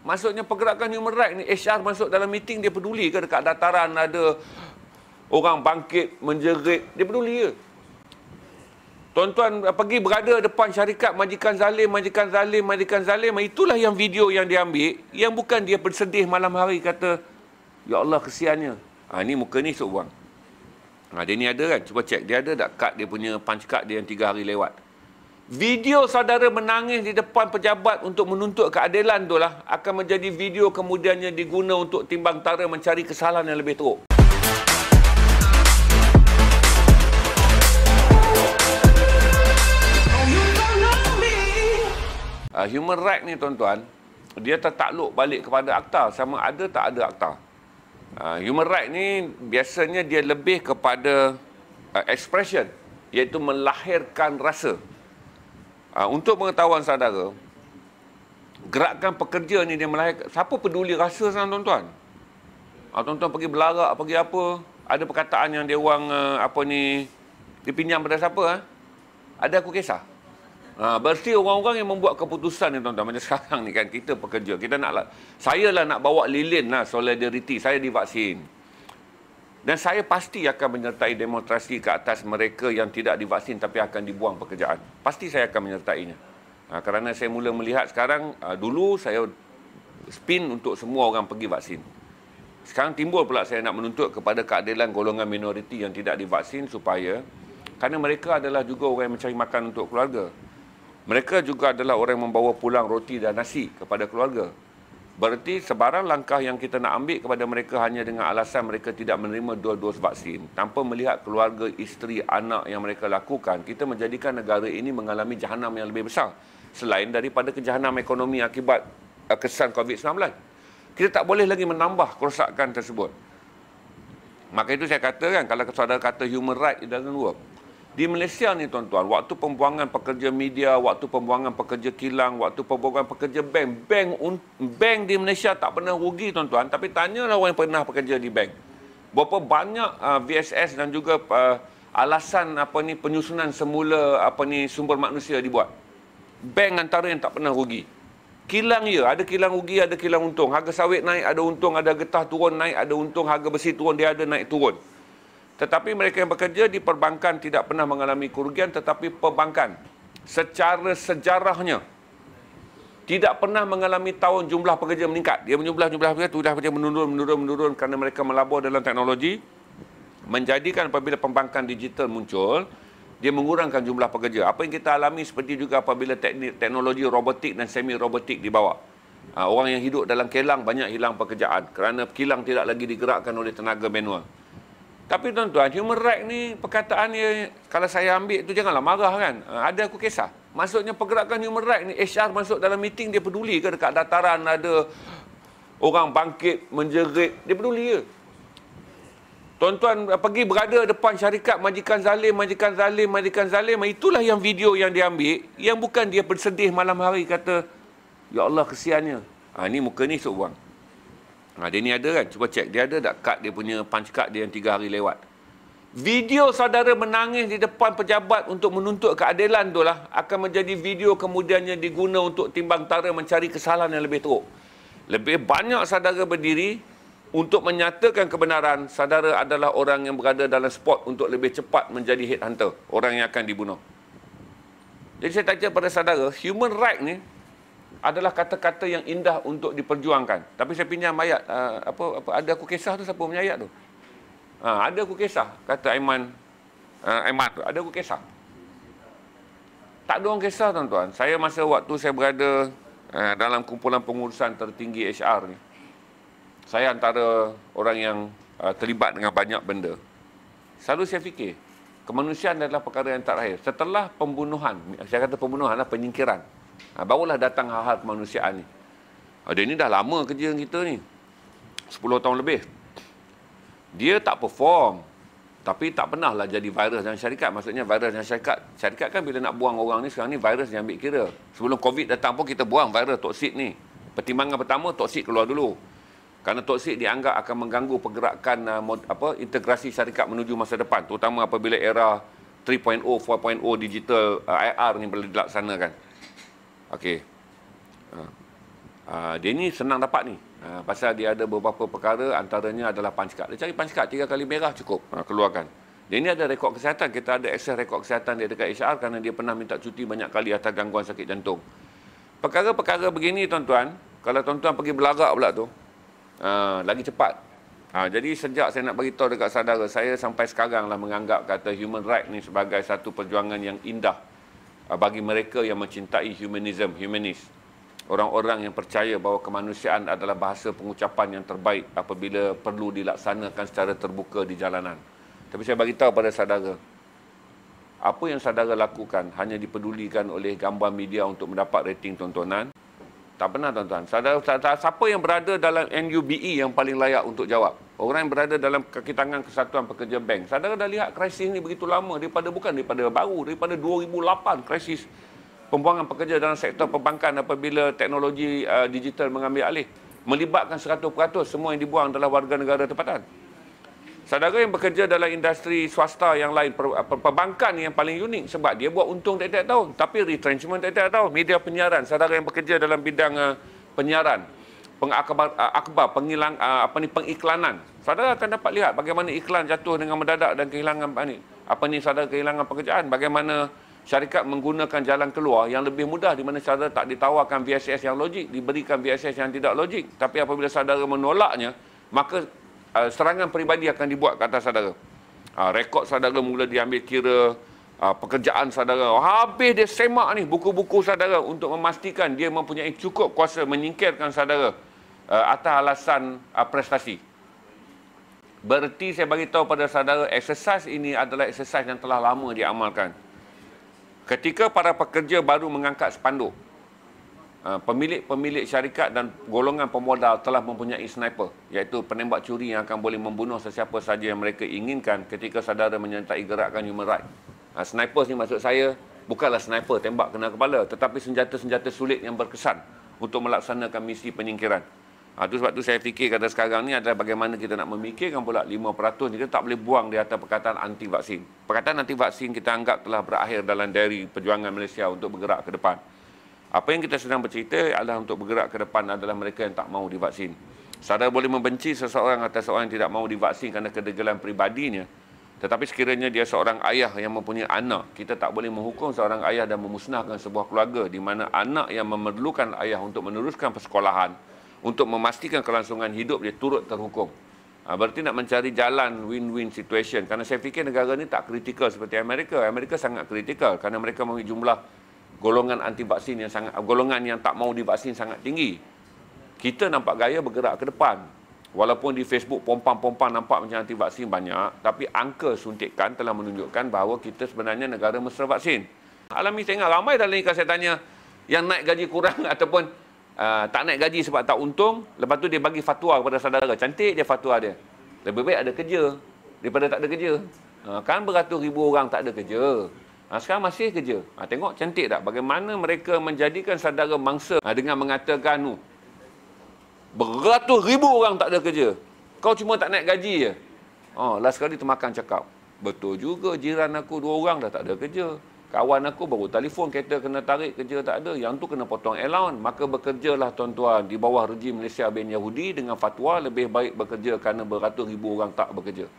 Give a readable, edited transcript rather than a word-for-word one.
Maksudnya pergerakan human right ni, HR masuk dalam meeting, dia peduli ke dekat dataran ada orang bangkit, menjerit, dia peduli ke? Tuan-tuan pergi berada depan syarikat majikan zalim, majikan zalim, majikan zalim, itulah yang video yang dia ambil, yang bukan dia bersedih malam hari kata, ya Allah kesiannya. Ni muka ni sok buang. Dia ni ada kan? Cuba cek, dia ada tak kad dia punya punch card dia yang 3 hari lewat. Video saudara menangis di depan pejabat untuk menuntut keadilan tu lah akan menjadi video kemudiannya diguna untuk timbang tara mencari kesalahan yang lebih teruk. Human right ni tuan-tuan, dia tertakluk balik kepada akta, sama ada tak ada akta. Human right ni biasanya dia lebih kepada expression, iaitu melahirkan rasa. Untuk pengetahuan saudara, gerakan pekerja ni dia melahirkan, siapa peduli rasa sekarang tuan-tuan? Tuan-tuan pergi belarak, pergi apa, ada perkataan yang dia orang dipinjam pada siapa? Ada aku kisah. Berarti orang-orang yang membuat keputusan ni tuan-tuan, macam sekarang ni kan, kita pekerja, kita saya nak bawa lilin lah solidariti, saya divaksin. Dan saya pasti akan menyertai demonstrasi ke atas mereka yang tidak divaksin tapi akan dibuang pekerjaan. Pasti saya akan menyertainya. Kerana saya mula melihat sekarang, dulu saya spin untuk semua orang pergi vaksin. Sekarang timbul pula saya nak menuntut kepada keadilan golongan minoriti yang tidak divaksin supaya, kerana mereka adalah juga orang yang mencari makan untuk keluarga. Mereka juga adalah orang yang membawa pulang roti dan nasi kepada keluarga. Berarti sebarang langkah yang kita nak ambil kepada mereka hanya dengan alasan mereka tidak menerima 2 dos vaksin, tanpa melihat keluarga, isteri, anak yang mereka lakukan, kita menjadikan negara ini mengalami jahanam yang lebih besar selain daripada kejahanam ekonomi akibat kesan COVID-19. Kita tak boleh lagi menambah kerosakan tersebut. Maka itu saya katakan, kalau saudara kata human right, it doesn't work. Di Malaysia ni tuan-tuan, waktu pembuangan pekerja media, waktu pembuangan pekerja kilang, waktu pembuangan pekerja bank di Malaysia tak pernah rugi tuan-tuan, tapi tanyalah orang yang pernah bekerja di bank. Berapa banyak VSS dan juga alasan penyusunan semula sumber manusia dibuat. Bank antara yang tak pernah rugi. Kilang ada kilang rugi, ada kilang untung. Harga sawit naik, ada untung, ada getah turun naik, ada untung, harga besi turun, dia ada naik turun. Tetapi mereka yang bekerja di perbankan tidak pernah mengalami kerugian, tetapi perbankan secara sejarahnya tidak pernah mengalami tahun jumlah pekerja meningkat. Dia jumlah pekerja menurun kerana mereka melabur dalam teknologi, menjadikan apabila perbankan digital muncul, dia mengurangkan jumlah pekerja. Apa yang kita alami seperti juga apabila teknologi robotik dan semi-robotik dibawa. Orang yang hidup dalam kilang banyak hilang pekerjaan kerana kilang tidak lagi digerakkan oleh tenaga manual. Tapi tuan-tuan, human right ni perkataan dia, kalau saya ambil tu janganlah marah kan. Ada aku kisah. Maksudnya pergerakan human right ni, HR masuk dalam meeting, dia peduli ke dekat dataran ada orang bangkit, menjerit, dia peduli ke? Tuan-tuan pergi berada depan syarikat majikan zalim, majikan zalim, majikan zalim, itulah yang video yang dia ambil, yang bukan dia bersedih malam hari kata, ya Allah kesiannya. Ni muka ni sok buang. Dia ni ada kan? Cuba cek. Dia ada tak kad dia punya punch card dia yang 3 hari lewat. Video saudara menangis di depan pejabat untuk menuntut keadilan tu lah akan menjadi video kemudiannya diguna untuk timbang tara mencari kesalahan yang lebih teruk. Lebih banyak saudara berdiri untuk menyatakan kebenaran, saudara adalah orang yang berada dalam spot untuk lebih cepat menjadi headhunter, orang yang akan dibunuh. Jadi saya tanya pada saudara, human right ni adalah kata-kata yang indah untuk diperjuangkan. Tapi saya pinjam ayat, ada aku kisah tu, siapa punya ayat tu? Ada aku kisah, kata Aiman tu, ada aku kisah. Tak ada orang kisah tuan-tuan. Saya masa waktu saya berada dalam kumpulan pengurusan tertinggi HR ni, saya antara orang yang terlibat dengan banyak benda. Selalu saya fikir, kemanusiaan adalah perkara yang terakhir. Setelah pembunuhan, saya kata pembunuhan adalah penyingkiran. Barulah datang hal-hal kemanusiaan ni. Dia ni dah lama kerja kita ni. 10 tahun lebih. Dia tak perform. Tapi tak pernah lah jadi virus dalam syarikat. Maksudnya virus dalam syarikat. Syarikat kan bila nak buang orang ni, sekarang ni virus yang ambil kira. Sebelum COVID datang pun kita buang virus toksik ni. Pertimbangan pertama, toksik keluar dulu. Kerana toksik dianggap akan mengganggu pergerakan integrasi syarikat menuju masa depan. Terutama apabila era 3.0, 4.0 digital IR ni boleh dilaksanakan. Okey. Dia ni senang dapat ni. Pasal dia ada beberapa perkara, antaranya adalah punch card. Dia cari punch card 3 kali merah cukup, keluarkan. Dia ni ada rekod kesihatan. Kita ada akses rekod kesihatan dia dekat HR kerana dia pernah minta cuti banyak kali atas gangguan sakit jantung. Perkara-perkara begini tuan-tuan, kalau tuan-tuan pergi belagak pula tu, lagi cepat. Jadi sejak saya nak beritahu dekat saudara, saya sampai sekarang lah menganggap kata human right ni sebagai satu perjuangan yang indah bagi mereka yang mencintai humanis. Orang-orang yang percaya bahawa kemanusiaan adalah bahasa pengucapan yang terbaik apabila perlu dilaksanakan secara terbuka di jalanan. Tapi saya beritahu pada saudara, apa yang saudara lakukan hanya dipedulikan oleh gambar media untuk mendapat rating tontonan. Tak pernah tuan-tuan. Siapa yang berada dalam NUBE yang paling layak untuk jawab? Orang yang berada dalam kaki tangan Kesatuan Pekerja Bank. Saudara dah lihat krisis ini begitu lama, bukan daripada baru, daripada 2008 krisis pembuangan pekerja dalam sektor perbankan apabila teknologi digital mengambil alih. Melibatkan 100% semua yang dibuang adalah warga negara tempatan. Saudara yang bekerja dalam industri swasta yang lain, perbankan yang paling unik sebab dia buat untung tiap-tiap tahun. Tapi retrenchment tiap-tiap tahun. Media penyiaran, saudara yang bekerja dalam bidang penyiaran, pengiklanan. Saudara akan dapat lihat bagaimana iklan jatuh dengan mendadak dan kehilangan saudara kehilangan pekerjaan. Bagaimana syarikat menggunakan jalan keluar yang lebih mudah di mana saudara tak ditawarkan VSS yang logik, diberikan VSS yang tidak logik. Tapi apabila saudara menolaknya, maka serangan peribadi akan dibuat ke atas saudara. Rekod saudara mula diambil kira, pekerjaan saudara. Habis dia semak ni buku-buku saudara untuk memastikan dia mempunyai cukup kuasa menyingkirkan saudara atas alasan prestasi. Bererti saya bagi tahu pada saudara, eksersis ini adalah eksersis yang telah lama diamalkan. Ketika para pekerja baru mengangkat spanduk, pemilik syarikat dan golongan pemodal telah mempunyai sniper, iaitu penembak curi yang akan boleh membunuh sesiapa saja yang mereka inginkan ketika saudara menyertai gerakan human right. Sniper ni maksud saya bukanlah sniper tembak kena kepala, tetapi senjata-senjata sulit yang berkesan untuk melaksanakan misi penyingkiran. Itu sebab tu saya fikir kata sekarang ni adalah bagaimana kita nak memikirkan pula 5% ni kita tak boleh buang di atas perkataan anti vaksin. Perkataan anti vaksin kita anggap telah berakhir dalam diary perjuangan Malaysia untuk bergerak ke depan. Apa yang kita sedang bercerita adalah untuk bergerak ke depan adalah mereka yang tak mahu divaksin. Saudara boleh membenci seseorang atau seorang yang tidak mahu divaksin kerana kedegilan peribadinya. Tetapi sekiranya dia seorang ayah yang mempunyai anak, kita tak boleh menghukum seorang ayah dan memusnahkan sebuah keluarga di mana anak yang memerlukan ayah untuk meneruskan persekolahan, untuk memastikan kelangsungan hidup dia turut terhukum. Berarti nak mencari jalan win-win situation. Kerana saya fikir negara ni tak kritikal seperti Amerika. Amerika sangat kritikal kerana mereka mempunyai jumlah golongan anti vaksin yang golongan yang tak mahu divaksin sangat tinggi. Kita nampak gaya bergerak ke depan. Walaupun di Facebook pompang-pompang nampak macam anti vaksin banyak, tapi angka suntikan telah menunjukkan bahawa kita sebenarnya negara mesra vaksin. Alami saya ingat ramai dalam nikah saya tanya yang naik gaji kurang ataupun tak naik gaji sebab tak untung, lepas tu dia bagi fatwa kepada saudara. Cantik dia fatwa dia. Lebih baik ada kerja daripada tak ada kerja. Kan beratus ribu orang tak ada kerja. Sekarang masih kerja. Tengok cantik tak bagaimana mereka menjadikan saudara mangsa dengan mengatakan beratus ribu orang tak ada kerja. Kau cuma tak naik gaji je. Last kali termakan cakap. Betul juga, jiran aku 2 orang dah tak ada kerja. Kawan aku baru telefon, kereta kena tarik, kerja tak ada. Yang tu kena potong allowance. Maka bekerjalah tuan-tuan di bawah rejim Malaysia bin Yahudi dengan fatwa lebih baik bekerja kerana beratus ribu orang tak bekerja.